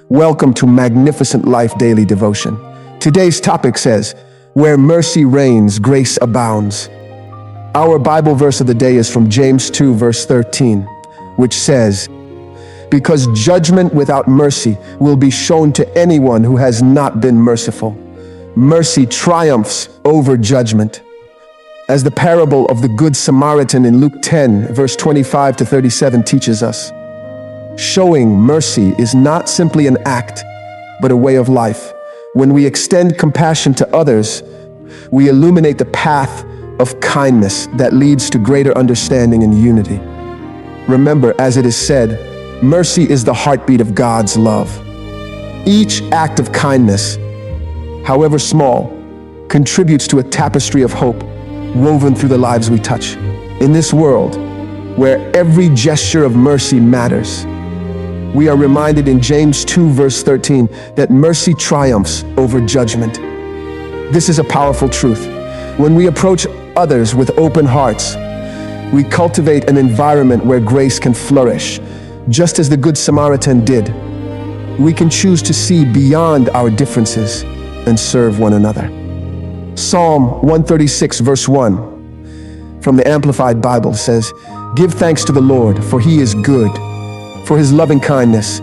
Welcome to Magnificent Life Daily Devotion. Today's topic says, Where mercy reigns, grace abounds. Our Bible verse of the day is from James 2, verse 13, which says, Because judgment without mercy will be shown to anyone who has not been merciful. Mercy triumphs over judgment. As the parable of the Good Samaritan in Luke 10, verse 25 to 37 teaches us, showing mercy is not simply an act, but a way of life. When we extend compassion to others, we illuminate the path of kindness that leads to greater understanding and unity. Remember, as it is said, mercy is the heartbeat of God's love. Each act of kindness, however small, contributes to a tapestry of hope woven through the lives we touch. In this world, where every gesture of mercy matters, we are reminded in James 2, verse 13, that mercy triumphs over judgment. This is a powerful truth. When we approach others with open hearts, we cultivate an environment where grace can flourish, just as the Good Samaritan did. We can choose to see beyond our differences and serve one another. Psalm 136, verse 1, from the Amplified Bible says, Give thanks to the Lord, for he is good. For his loving kindness,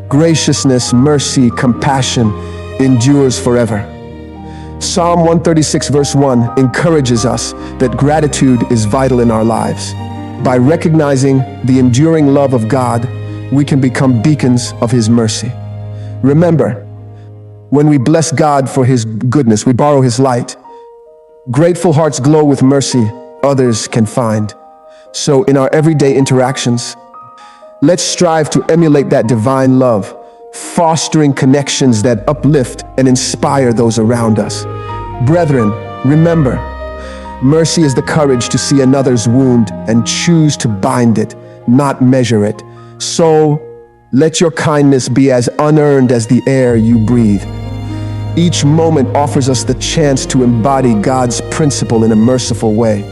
graciousness, mercy, compassion endures forever. Psalm 136 verse 1 encourages us that gratitude is vital in our lives. By recognizing the enduring love of God, we can become beacons of his mercy. Remember, when we bless God for his goodness, we borrow his light. Grateful hearts glow with mercy others can find. So in our everyday interactions, let's strive to emulate that divine love, fostering connections that uplift and inspire those around us. Brethren, remember, mercy is the courage to see another's wound and choose to bind it, not measure it. So, let your kindness be as unearned as the air you breathe. Each moment offers us the chance to embody God's principle in a merciful way.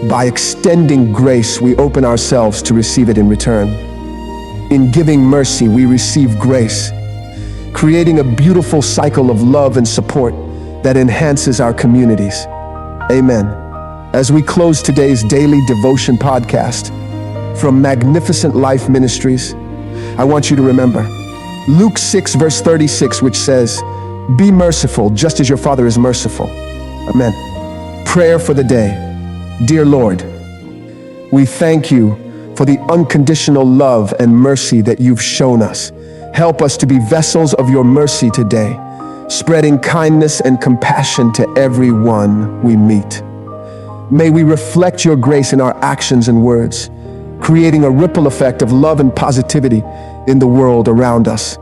By extending grace, we open ourselves to receive it in return. In giving mercy, we receive grace, creating a beautiful cycle of love and support that enhances our communities. Amen. As we close today's daily devotion podcast from Magnificent Life Ministries, I want you to remember Luke 6, verse 36, which says, Be merciful just as your Father is merciful. Amen. Prayer for the day. Dear Lord, we thank you for the unconditional love and mercy that you've shown us. Help us to be vessels of your mercy today, spreading kindness and compassion to everyone we meet. May we reflect your grace in our actions and words, creating a ripple effect of love and positivity in the world around us.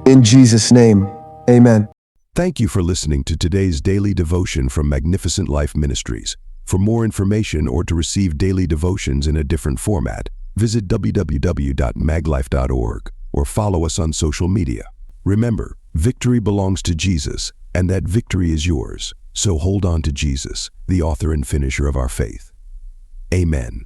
In Jesus' name, amen. Thank you for listening to today's daily devotion from Magnificent Life Ministries. For more information or to receive daily devotions in a different format, visit www.maglife.org or follow us on social media. Remember, victory belongs to Jesus, and that victory is yours. So hold on to Jesus, the author and finisher of our faith. Amen.